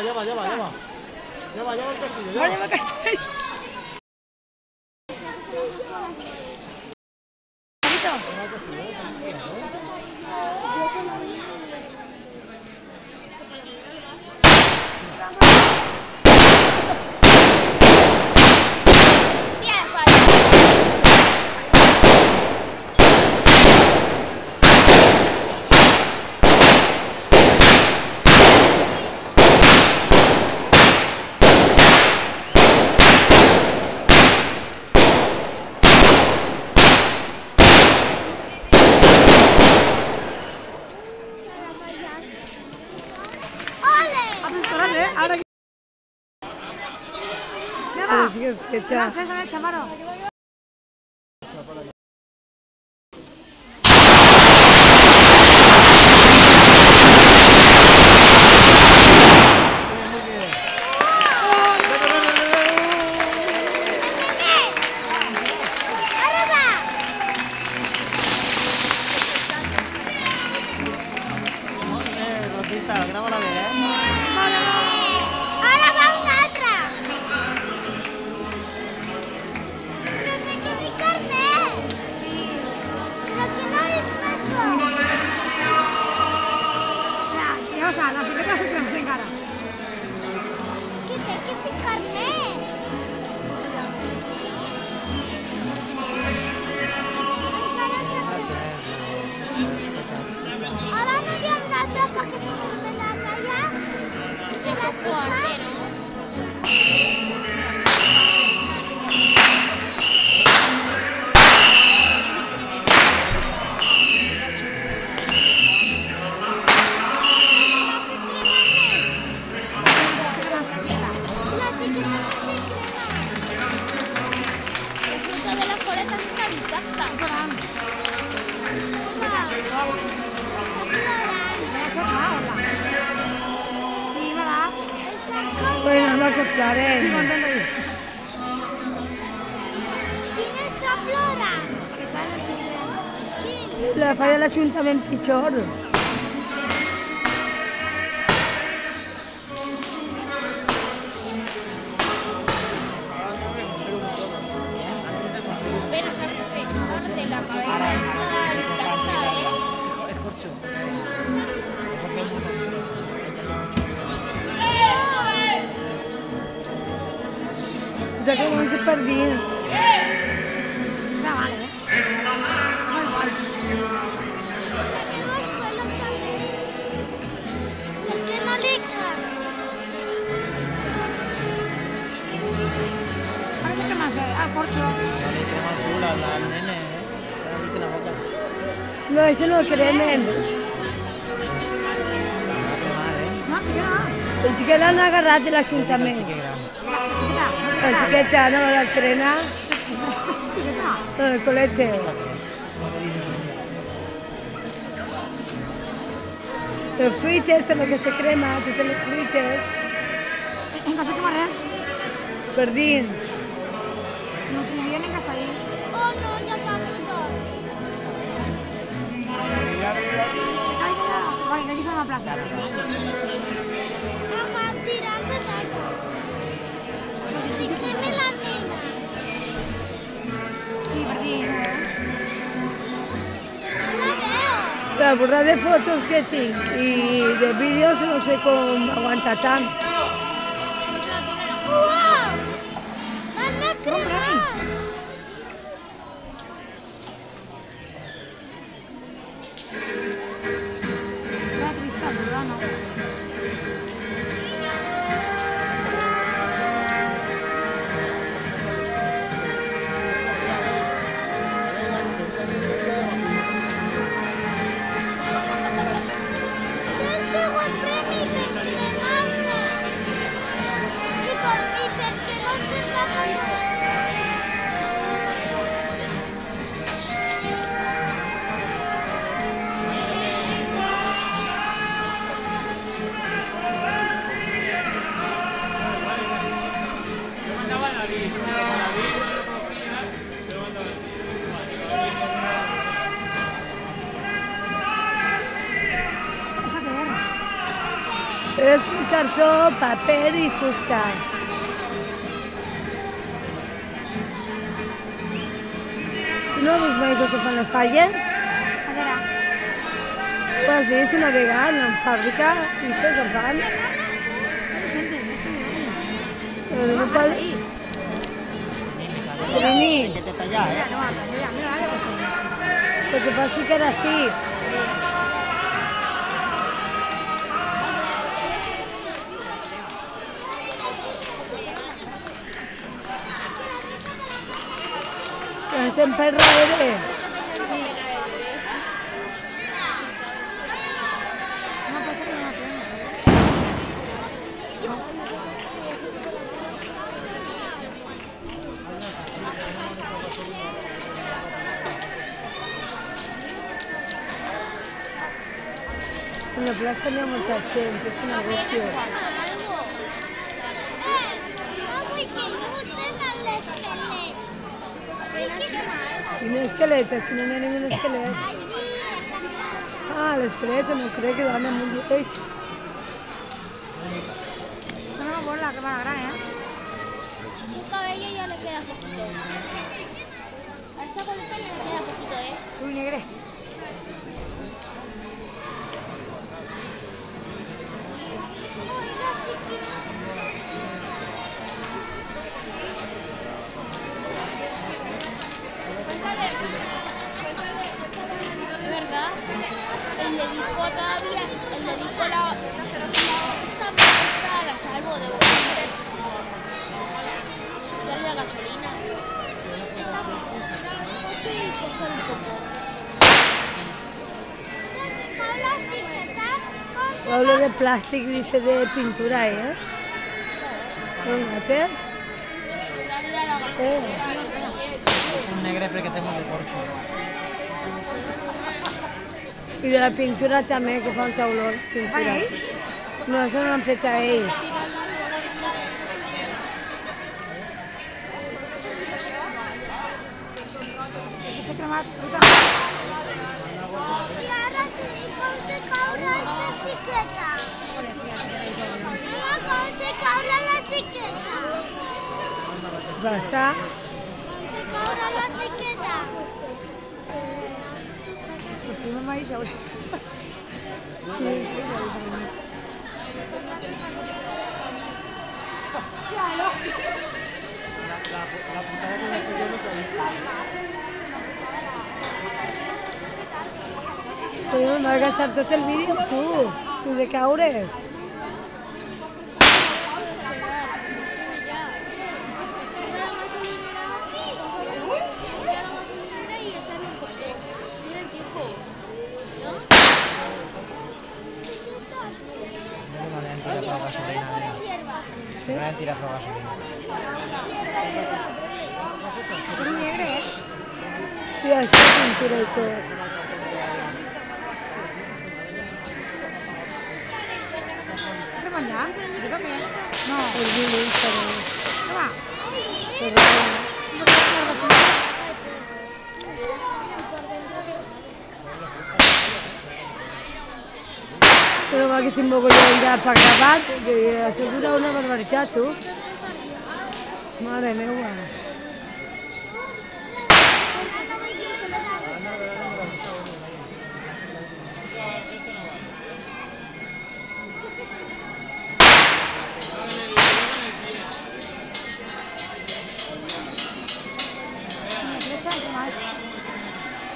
Lleva el castillo. Lleva el castillo. Ahora que... Rosita, grábala bien, Ara va una altra! Però no hay que ficar més! Però que no és macho! Ja, la secreta se crema encara. Que té que ficar més! Ara no hi ha una altra perquè se crema la falla i se la fica. Bueno, no que plorem. Quina està plorant? La fa de l'Ajuntament pitjor. Ja comença per dins. Ja vale. Molt mal. Per què no li cal? Ara se crema al corcho. le crema el culo al nene, le la boca. No, ese no cremen. Va a cremar, No, sí que no. Però sí que l'han agarrat de l'Ajuntament. Xiqueta. La xiqueta, no, l'estrena. Xiqueta. No, el colete. Els fruites són el que se crema, totes les fruites. No se crema res. Per dins. No cremien en Castellí. Oh, no, ja fa sol. Vai, aquí s'ha una plaça. Ajá, tirando l'aigua. Si crema la nena. Sí, per dins. No la veo. La borrada de fotos que tinc i de vídeos no sé com aguanta tant. Uau! Van a cremar. La trista, no. El segon premi per cremar-se. I perquè no se sap. És cartó, paper i fusta. Tu no has vist mai que se fan les falles? A veure. Ho has vist una vegada en fàbrica? Viste que fan? Però no pot... Rini, Hay que detallar, ¿eh? No, mira, dale costumbre. lo que pasa es que era así. Ens hem per darrere. No, pasa que no la tenemos. En la plaça n'hi ha molta gent, és una qüestió. No vull que lluiten a l'esquelet. Quin esquelet? Si no n'hi ha ningú esquelet. Allí, en la casa. Ah, l'esquelet, no crec que van amb un lleig. Una bola que va gran, ¿eh? Su cabello ya le queda poquito. A esa bolita ya le queda poquito, ¿eh? Uy, negre. ¿Verdad? El dedicó todavía, el dedicó la esta mierda la salvo de un hombre. Darle la gasolina. Esta coche y coger un poco. Hablo de plàstic, dice de pintura, ¿eh? ¿No mates? Darle a la gasolina. Un negre perquè té molt de corxo. I de la pintura també, que fa un tauló. Pintura. No, això no l'han fet a ells. S'ha cremat fruta. I ara sí, com se caure la xiqueta. Mira com se caure la xiqueta. Passa. Com se caure la xiqueta. El primer maíz ja ho sé. Però m'ha gastat tot el vídeo amb tu, sense caure's. No li han tirat prou gasolina, nena. No li han tirat prou gasolina. Un negre, ¿eh? Sí, això és pintura i tot. ¿Está cremant ya? Sí, que también. No. El vídeo, però... ¿Qué va? Però... Però va que tinc mogollon ja per gravar, que assegura una barbaritat, tu. Mare meua.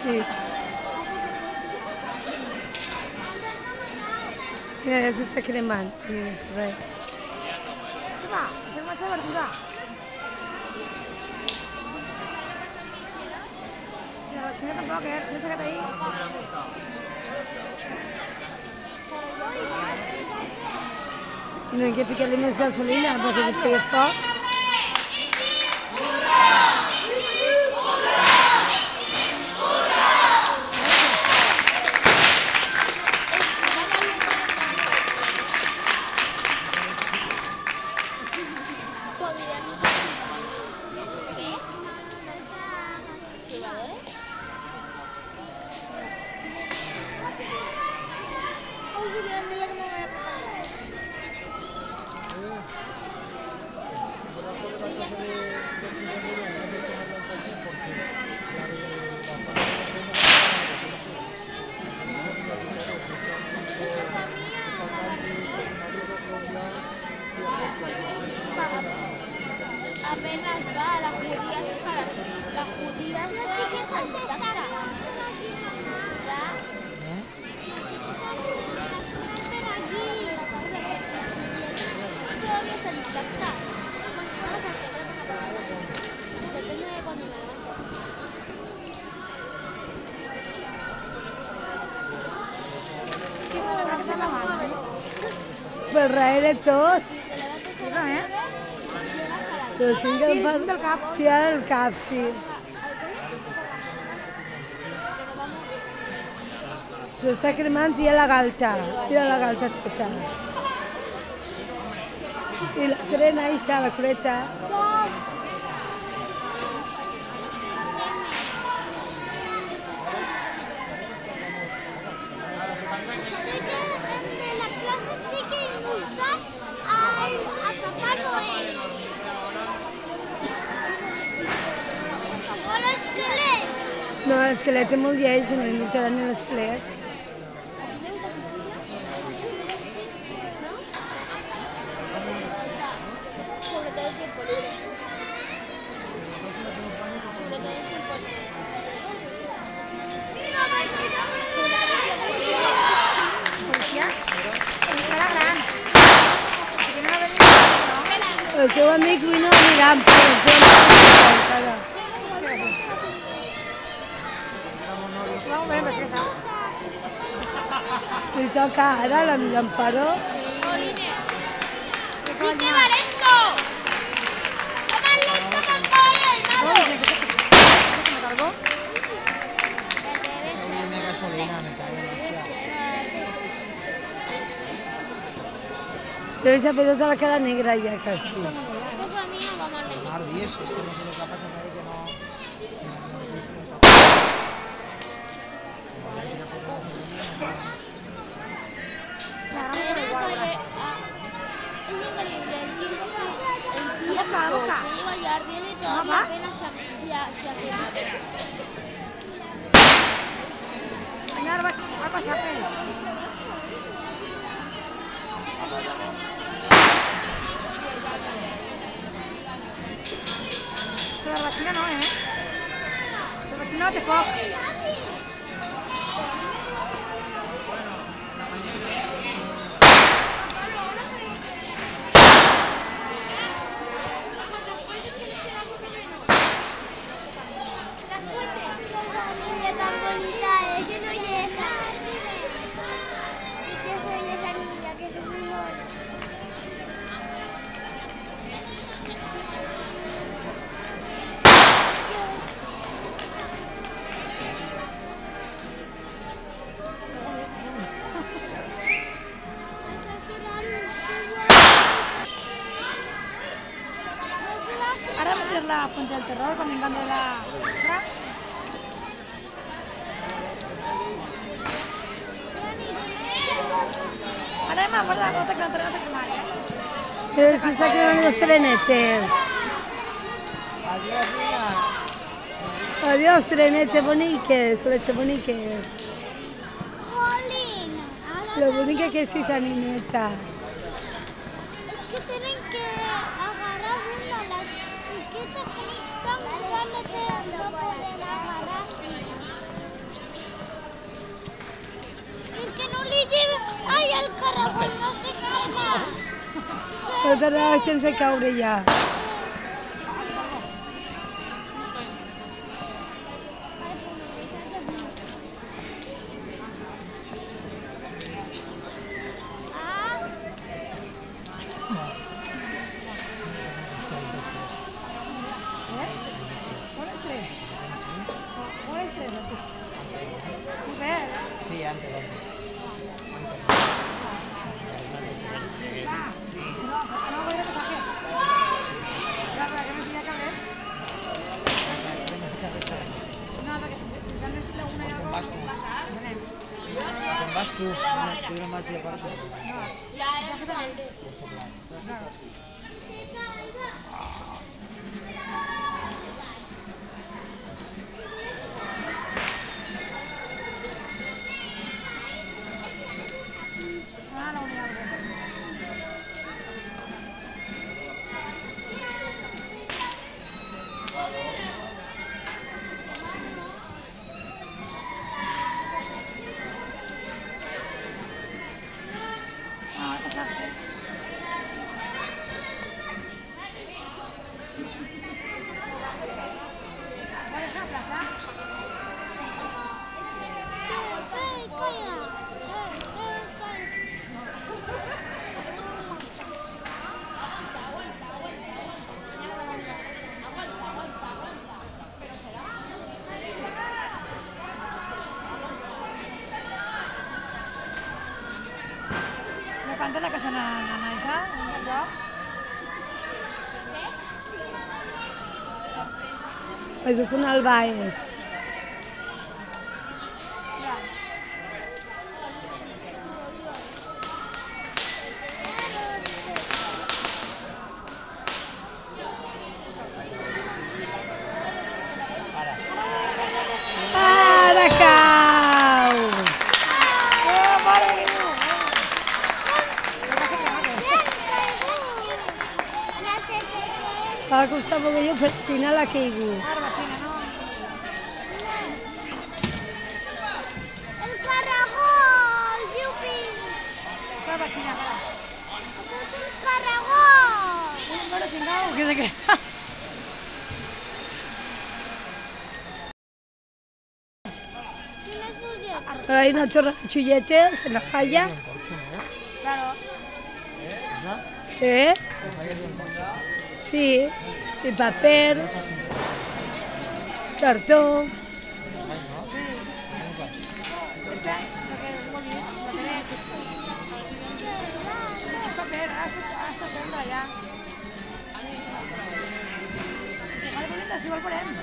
Sí. Mira, ja s'està cremant. Res. ¿Qué va? ¿Se crema esa verdura? Mira, la cocina tampoco, que piensa que está ahí. No hay que ficar-li més gasolina perquè li pegues foc. Podríamos hacer. ¿Qué? ¿Probadores? Uy, Dios mío, no me voy a pasar. apenas va, las judías Las chiquitas están ¿verdad? aquí, mamá. ¿Eh? Las chiquitas están aquí. Todavía están intactas. Depende de cuando me levante. Per res de tot. Si te levantes a las 9, llegas a las Però sí que em fa... Sí, ara el cap, sí. S'està cremant i a la galta. Mira la galta tota. I la crema eixa, la cureta. De la clase sí que indultar a Papá Noel. O l'esquelet. No, l'esquelet és molt lleig, no indultaran ni l'esquelet. Sobre todo el tiempo libre. Sobre todo el tiempo libre. El seu amic vino mirant, però el seu amic encara. Li toca ara l'amic Amparo. ¡Viste, Valento! ¡Más lento que el caballo del mago! Oye, me gasolina, me cago en la hostia. Però ella ve tota la cara negra ja, quasi. Cosa mía, vamos a leer. Ardis, es que no sé lo que ha pasado ahí que no... Es increíble el tiempo que lleva ya ardiendo y todavía apenas se ha quemado. Però la vacina no, La vacina té poc. Niña tan bonita, que no llega. Que soy esa niña, que es muy mona. Ara vam fer la Fuente del Terror, quan vinguem de la... Ara hem agafat la gota que l'entrega de primària. S'està cremant les trenetes. Adiós, niña. Adiós, trenetes boniques, coletes boniques. Jolín. Lo bonita que es esa niñeta. Es que tienen que agarrar una, las chiquitas que están jugando no pueden agarrar. Y que no le lleve, ay, el caracol no se caiga. Però t'anava sense caure ja. Sí, antes, antes. Te'n vas tu, jo no vaig a part. Ya era diferente. tota la casa en això, en el joc. Això són albaes. Ara cau! Mare de Déu! Va costar poc jo, però al final ha caigut. Ara vaig, no? El caragol, yupi. Ara vaig, ara. El caragol. Bueno, chingao, ¿qué se qué? Tienes un Hay una chorra de chulletes en la falla. Claro. ¿Eh? Sí. Y papel. Cartón. Este, lo que es muy bien, lo tenés. Papel, hasta sembra ya. Si vale bonita, si igual ponemos.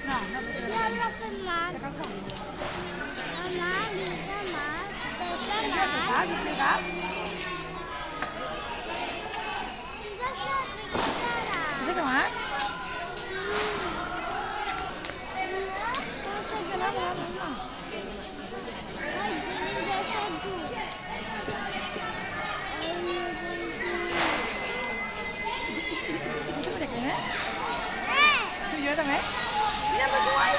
No, no, porque Ya lo hacen mal. te canso. Mamá, Lisa, más. ¿Qué Pesa se más. va? ¿Qué se va? ¿Qué se va? ¿Cómo se hace la mamá? Ay, ya está tú. ¿Tú te crees? Sí, yo también. Mira, pues qué guay.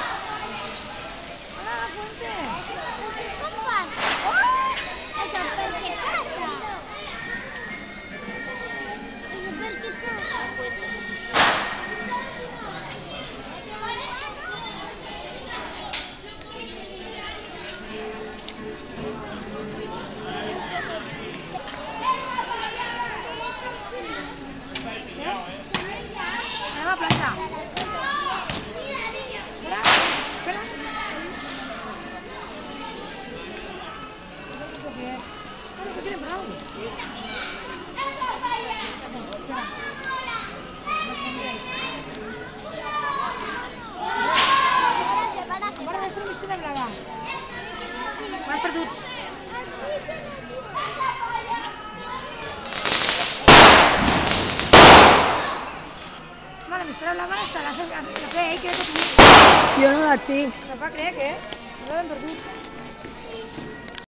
Hola, la fuente. ¿Cómo pasa? Eso porque pasa. Eso porque pasa. Anem a la plaça. Espera, espera. ¿Qué quieren bravo? Guarda, esto no m'estic blava. M'has perdut. Vale, m'estic blava està la fe, crec que tu. Jo no la tinc. No va creer que no l'hem perdut.